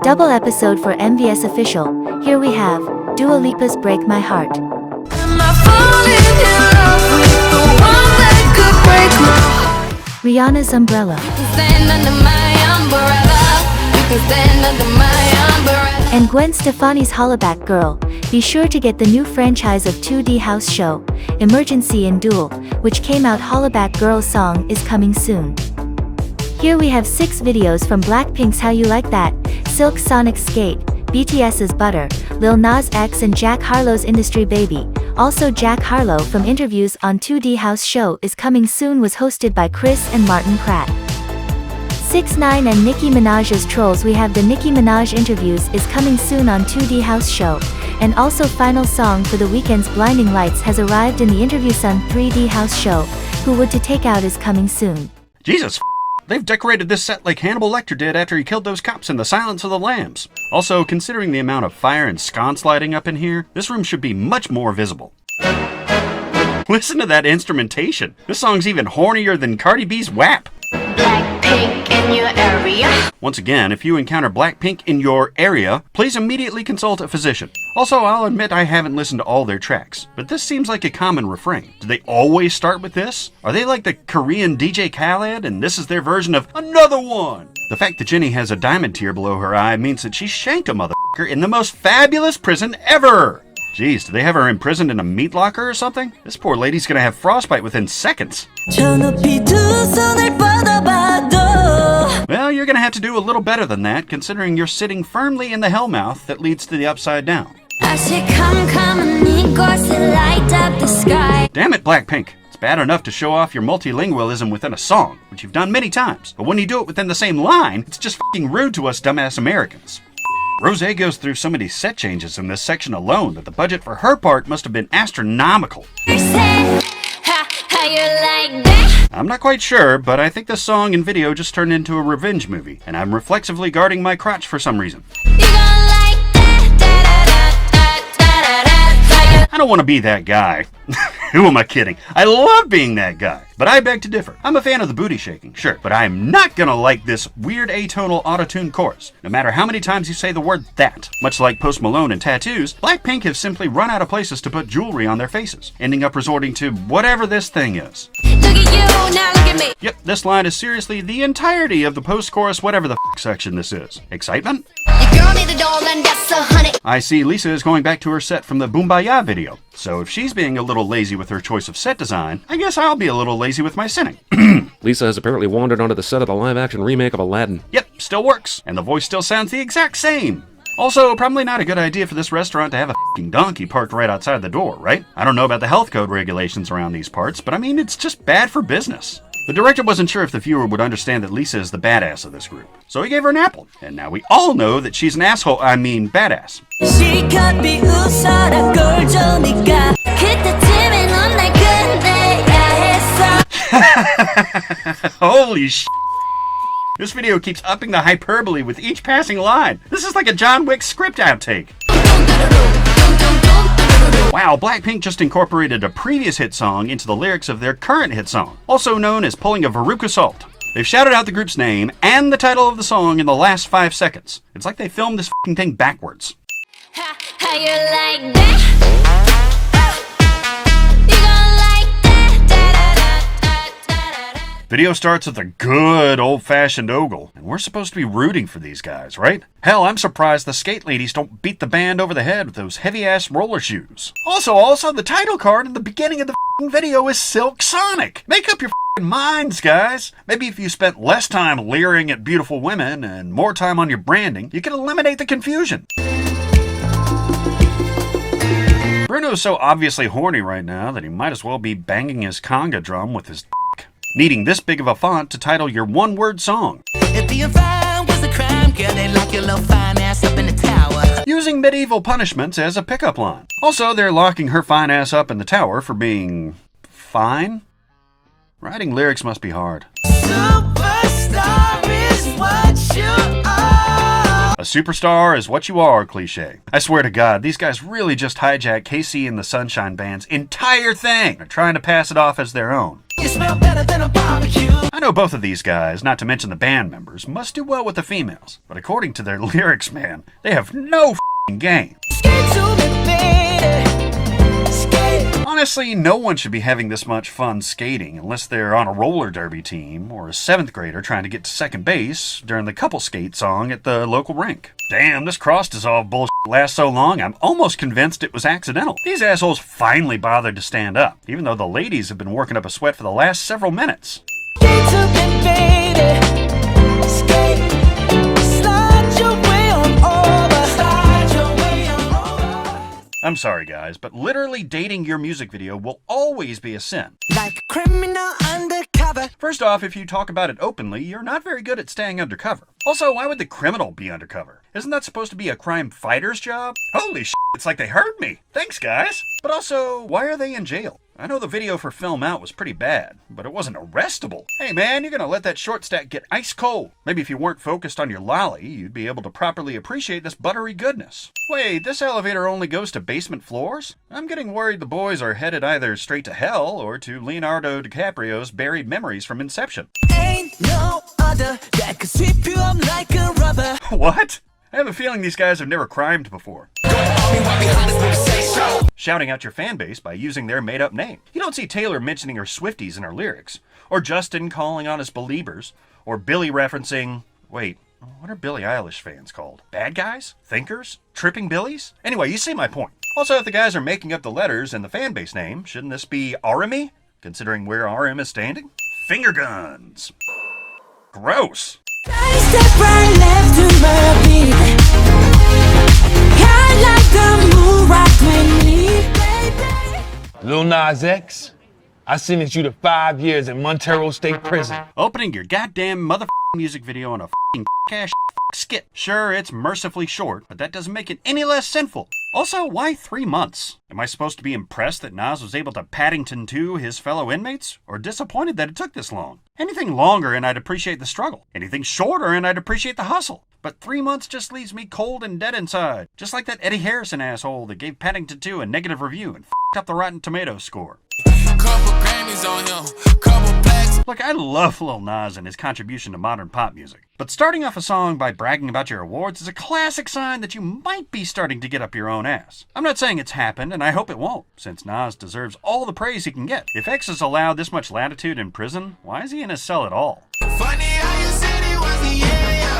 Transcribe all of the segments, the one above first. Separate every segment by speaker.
Speaker 1: Double episode for MVS official. Here we have Dua Lipa's Break My Heart. Rihanna's Umbrella. And Gwen Stefani's Hollaback Girl. Be sure to get the new franchise of 2D house show, Emergency in Duel, which came out. Hollaback Girl's song is coming soon. Here we have 6 videos from Blackpink's How You Like That, Silk Sonic's Skate, BTS's Butter, Lil Nas X and Jack Harlow's Industry Baby. Also Jack Harlow from Interviews on 2D House Show is coming soon was hosted by Chris and Martin Pratt. 6ix9ine and Nicki Minaj's Trollz. We have the Nicki Minaj Interviews is coming soon on 2D House Show. And also final song for the Weeknd's Blinding Lights has arrived in the Interviews on 3D House Show. Who Would to Take Out is coming soon.
Speaker 2: Jesus, they've decorated this set like Hannibal Lecter did after he killed those cops in The Silence of the Lambs. Also, considering the amount of fire and sconce lighting up in here, this room should be much more visible. Listen to that instrumentation. This song's even hornier than Cardi B's WAP.
Speaker 3: Blackpink in your area.
Speaker 2: Once again, if you encounter Blackpink in your area, please immediately consult a physician. Also, I'll admit I haven't listened to all their tracks, but this seems like a common refrain. Do they always start with this? Are they like the Korean DJ Khaled and this is their version of Another One? The fact that Jenny has a diamond tear below her eye means that she shanked a motherfucker in the most fabulous prison ever! Jeez, do they have her imprisoned in a meat locker or something? This poor lady's gonna have frostbite within seconds. Well, you're gonna have to do a little better than that, considering you're sitting firmly in the hellmouth that leads to the upside down. Damn it, Blackpink. It's bad enough to show off your multilingualism within a song, which you've done many times, but when you do it within the same line, it's just f***ing rude to us dumbass Americans. Rosé goes through so many set changes in this section alone that the budget for her part must have been astronomical. I'm not quite sure, but I think the song and video just turned into a revenge movie, and I'm reflexively guarding my crotch for some reason. I don't want to be that guy. Who am I kidding? I love being that guy. But I beg to differ. I'm a fan of the booty shaking, sure, but I am not gonna like this weird atonal auto-tune chorus, no matter how many times you say the word that. Much like Post Malone and tattoos, Blackpink have simply run out of places to put jewelry on their faces, ending up resorting to whatever this thing is.
Speaker 3: Look at you, now look at me.
Speaker 2: Yep, this line is seriously the entirety of the post-chorus whatever the f*** section this is. Excitement?
Speaker 3: Your girl need a doll and that's $100.
Speaker 2: I see Lisa is going back to her set from the Boombaya video. So if she's being a little lazy with her choice of set design, I guess I'll be a little lazy with my sinning.
Speaker 4: Lisa has apparently wandered onto the set of the live-action remake of Aladdin.
Speaker 2: Yep, still works. And the voice still sounds the exact same. Also, probably not a good idea for this restaurant to have a f***ing donkey parked right outside the door, right? I don't know about the health code regulations around these parts, but I mean, it's just bad for business. The director wasn't sure if the viewer would understand that Lisa is the badass of this group, so he gave her an apple. And now we all know that she's an asshole, I mean badass. Holy sh**. This video keeps upping the hyperbole with each passing line. This is like a John Wick script outtake. Wow, Blackpink just incorporated a previous hit song into the lyrics of their current hit song, also known as pulling a Veruca Salt. They've shouted out the group's name and the title of the song in the last 5 seconds. It's like they filmed this f***ing thing backwards.
Speaker 3: How you like that?
Speaker 2: Video starts with a good old-fashioned ogle, and we're supposed to be rooting for these guys, right? Hell, I'm surprised the skate ladies don't beat the band over the head with those heavy-ass roller shoes. Also, the title card at the beginning of the f***ing video is Silk Sonic. Make up your f***ing minds, guys. Maybe if you spent less time leering at beautiful women and more time on your branding, you could eliminate the confusion. Bruno's so obviously horny right now that he might as well be banging his conga drum with his needing this big of a font to title your one-word song.
Speaker 5: If being fine was a crime, girl, they lock your little fine ass up in the tower.
Speaker 2: Using medieval punishments as a pickup line. Also, they're locking her fine ass up in the tower for being fine? Writing lyrics must be hard.
Speaker 5: Superstar is what you are.
Speaker 2: A superstar is what you are cliche. I swear to God, these guys really just hijacked KC and the Sunshine Band's entire thing. They're trying to pass it off as their own.
Speaker 5: You smell better than a barbecue.
Speaker 2: I know both of these guys, not to mention the band members, must do well with the females. But according to their lyrics, man, they have no f***ing game.
Speaker 5: Skate to me, baby. Skate.
Speaker 2: Honestly, no one should be having this much fun skating unless they're on a roller derby team or a 7th grader trying to get to second base during the couple skate song at the local rink. Damn, this cross-dissolve bullshit lasts so long, I'm almost convinced it was accidental. These assholes finally bothered to stand up, even though the ladies have been working up a sweat for the last several minutes.
Speaker 5: Skate to me, baby. Skate. Slide your way on over. Slide your way on over.
Speaker 2: I'm sorry guys, but literally dating your music video will always be a sin.
Speaker 5: Like a criminal undercover.
Speaker 2: First off, if you talk about it openly, you're not very good at staying undercover. Also, why would the criminal be undercover? Isn't that supposed to be a crime fighter's job? Holy shit, it's like they heard me. Thanks, guys. But also, why are they in jail? I know the video for Film Out was pretty bad, but it wasn't arrestable. Hey man, you're gonna let that short stack get ice cold. Maybe if you weren't focused on your lolly, you'd be able to properly appreciate this buttery goodness. Wait, this elevator only goes to basement floors? I'm getting worried the boys are headed either straight to hell or to Leonardo DiCaprio's buried memories from Inception.
Speaker 5: Ain't no other that could sweep you up like a rubber.
Speaker 2: What? I have a feeling these guys have never crimed before. Shouting out your fan base by using their made-up name. You don't see Taylor mentioning her Swifties in her lyrics, or Justin calling on his Beliebers, or Billy referencing... Wait, what are Billie Eilish fans called? Bad guys? Thinkers? Tripping Billies? Anyway, you see my point. Also, if the guys are making up the letters in the fan base name, shouldn't this be RME, considering where RM is standing? Finger guns. Gross.
Speaker 5: Step right left to my beat. I like the moon rock with me, baby.
Speaker 6: Lil Nas X, I sentenced you to 5 years in Montero State Prison.
Speaker 2: Opening your goddamn motherfucking music video on a f***ing cash skit. Sure, it's mercifully short, but that doesn't make it any less sinful. Also, why 3 months? Am I supposed to be impressed that Nas was able to Paddington 2 his fellow inmates? Or disappointed that it took this long? Anything longer and I'd appreciate the struggle. Anything shorter and I'd appreciate the hustle. But 3 months just leaves me cold and dead inside. Just like that Eddie Harrison asshole that gave Paddington 2 a negative review and f***ed up the Rotten Tomatoes score.
Speaker 7: Couple Grammys on him, couple plaques.
Speaker 2: Look, I love Lil Nas and his contribution to modern pop music. But starting off a song by bragging about your awards is a classic sign that you might be starting to get up your own ass. I'm not saying it's happened, and I hope it won't, since Nas deserves all the praise he can get. If X is allowed this much latitude in prison, why is he in his cell at all?
Speaker 7: Funny how you said it was the area.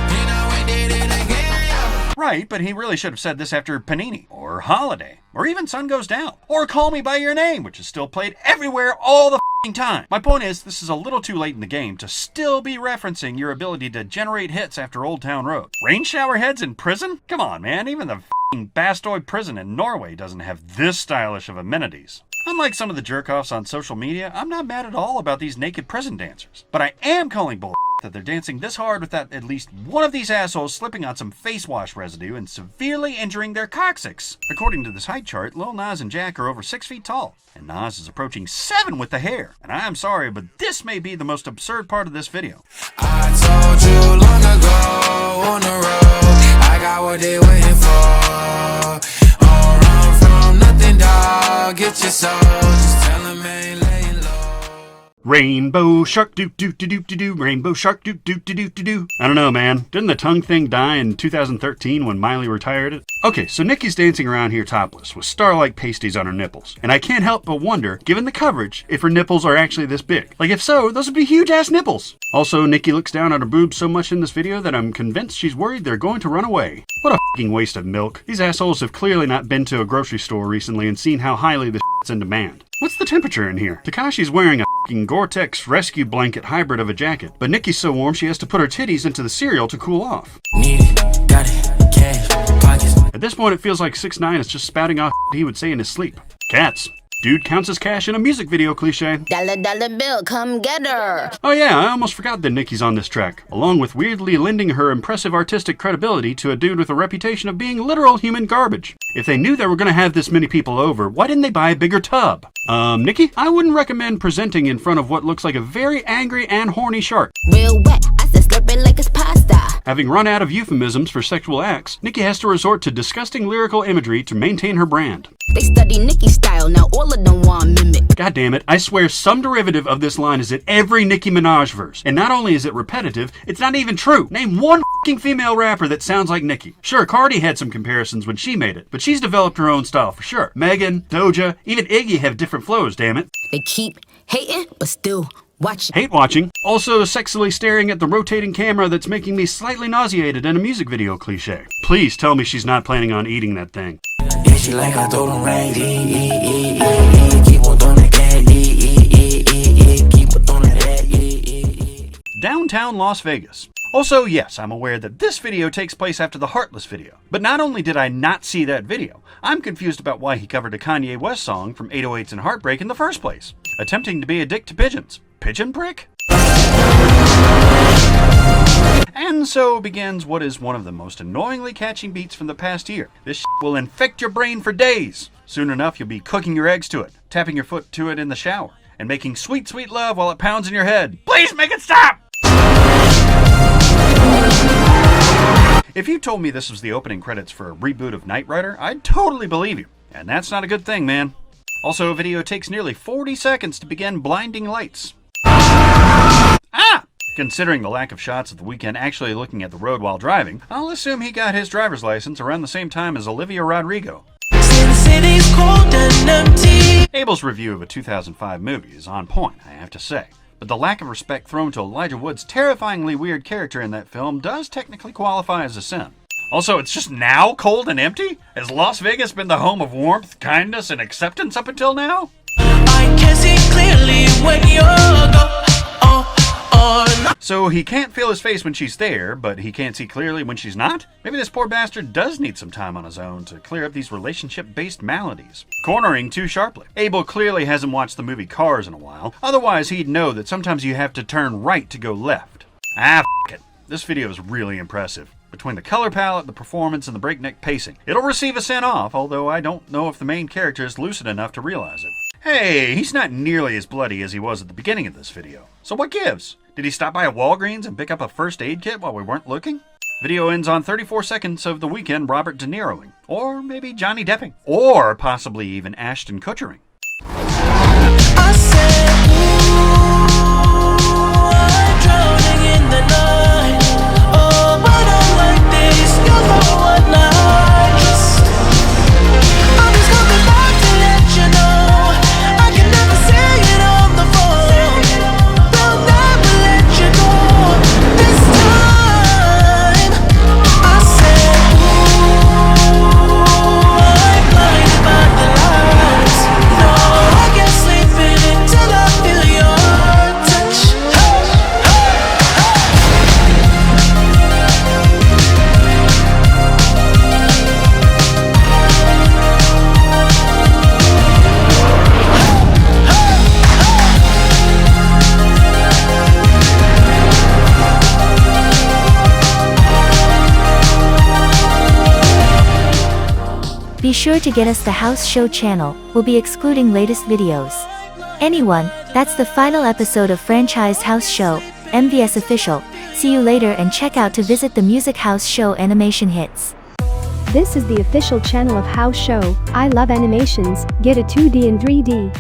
Speaker 7: Then I went did it again, yeah.
Speaker 2: Right, but he really should have said this after Panini, or Holiday, or even Sun Goes Down, or Call Me By Your Name, which is still played everywhere all the f***ing time. My point is, this is a little too late in the game to still be referencing your ability to generate hits after Old Town Road. Rain shower heads in prison? Come on, man, even the f***ing Bastøy prison in Norway doesn't have this stylish of amenities. Unlike some of the jerk-offs on social media, I'm not mad at all about these naked prison dancers. But I am calling bull that they're dancing this hard without at least one of these assholes slipping on some face wash residue and severely injuring their coccyx. According to this height chart, Lil Nas and Jack are over 6 feet tall, and Nas is approaching 7 with the hair. And I'm sorry, but this may be the most absurd part of this video.
Speaker 7: I told you long ago on the road, I got what they waiting for. Don't run from nothing, dog. Get your soul, just tell them ain't laying low.
Speaker 2: Rainbow shark doo doo doo doo doo doo. Rainbow shark doo doo doo doo doo doo. I don't know, man. Didn't the tongue thing die in 2013 when Miley retired it? Okay, so Nicki's dancing around here topless with star-like pasties on her nipples. And I can't help but wonder, given the coverage, if her nipples are actually this big. Like if so, those would be huge-ass nipples. Also, Nicki looks down at her boobs so much in this video that I'm convinced she's worried they're going to run away. What a f***ing waste of milk. These assholes have clearly not been to a grocery store recently and seen how highly this shit's in demand. What's the temperature in here? Takashi's wearing a f***ing Gore-Tex rescue blanket hybrid of a jacket, but Nicki's so warm she has to put her titties into the cereal to cool off.
Speaker 5: Need it, got it, cash, pockets.
Speaker 2: At this point, it feels like 6ix9ine is just spouting off he would say in his sleep. Cats. Dude counts his cash in a music video cliche.
Speaker 3: Dollar bill, come get her.
Speaker 2: Oh yeah, I almost forgot that Nicki's on this track, along with weirdly lending her impressive artistic credibility to a dude with a reputation of being literal human garbage. If they knew they were gonna have this many people over, why didn't they buy a bigger tub? Nicki, I wouldn't recommend presenting in front of what looks like a very angry and horny shark.
Speaker 3: Real wet, I said slurp it like it's pasta.
Speaker 2: Having run out of euphemisms for sexual acts, Nicki has to resort to disgusting lyrical imagery to maintain her brand.
Speaker 3: They study Nicki style, now all of them want mimic.
Speaker 2: God damn it, I swear some derivative of this line is in every Nicki Minaj verse. And not only is it repetitive, it's not even true. Name one f***ing female rapper that sounds like Nicki. Sure, Cardi had some comparisons when she made it, but she's developed her own style for sure. Megan, Doja, even Iggy have different flows, damn it.
Speaker 3: They keep hating, but still watching.
Speaker 2: Hate watching. Also sexily staring at the rotating camera that's making me slightly nauseated in a music video cliche. Please tell me she's not planning on eating that thing.
Speaker 7: Yeah, she like I throw them right. Keep on throwing that cat. Keep on throwing that.
Speaker 2: Downtown Las Vegas. Also, yes, I'm aware that this video takes place after the Heartless video. But not only did I not see that video, I'm confused about why he covered a Kanye West song from 808s and Heartbreak in the first place. Attempting to be a dick to pigeons. Pigeon prick? And so begins what is one of the most annoyingly catchy beats from the past year. This shit will infect your brain for days. Soon enough, you'll be cooking your eggs to it, tapping your foot to it in the shower, and making sweet, sweet love while it pounds in your head. Please make it stop! If you told me this was the opening credits for a reboot of Knight Rider, I'd totally believe you. And that's not a good thing, man. Also, a video takes nearly 40 seconds to begin blinding lights. Ah! Considering the lack of shots of the Weeknd actually looking at the road while driving, I'll assume he got his driver's license around the same time as Olivia Rodrigo. Abel's review of a 2005 movie is on point, I have to say. But the lack of respect thrown to Elijah Wood's terrifyingly weird character in that film does technically qualify as a sin. Also, it's just now cold and empty? Has Las Vegas been the home of warmth, kindness, and acceptance up until now?
Speaker 5: I can see clearly when you're gone.
Speaker 2: So he can't feel his face when she's there, but he can't see clearly when she's not? Maybe this poor bastard does need some time on his own to clear up these relationship-based maladies. Cornering too sharply. Abel clearly hasn't watched the movie Cars in a while, otherwise he'd know that sometimes you have to turn right to go left. Ah, f*** it. This video is really impressive. Between the color palette, the performance, and the breakneck pacing. It'll receive a cent off, although I don't know if the main character is lucid enough to realize it. Hey, he's not nearly as bloody as he was at the beginning of this video. So what gives? Did he stop by a Walgreens and pick up a first aid kit while we weren't looking? Video ends on 34 seconds of The Weeknd Robert De Niroing. Or maybe Johnny Depping. Or possibly even Ashton Kutchering.
Speaker 5: I said, ooh, I'm drowning in the night. Oh, but I'm like this, you know what not. I'm just coming back to let you know I can never say it on the phone. They'll never let you go this time. I said, ooh, I'm blinded by the lights. No, I can't sleep in it till I feel your touch.
Speaker 1: Be sure to get us the House Show channel, we'll be excluding latest videos. Anyone, that's the final episode of Franchised House Show, MVS Official. See you later and check out to visit the Music House Show animation hits.
Speaker 8: This is the official channel of House Show. I love animations, get a 2D and 3D.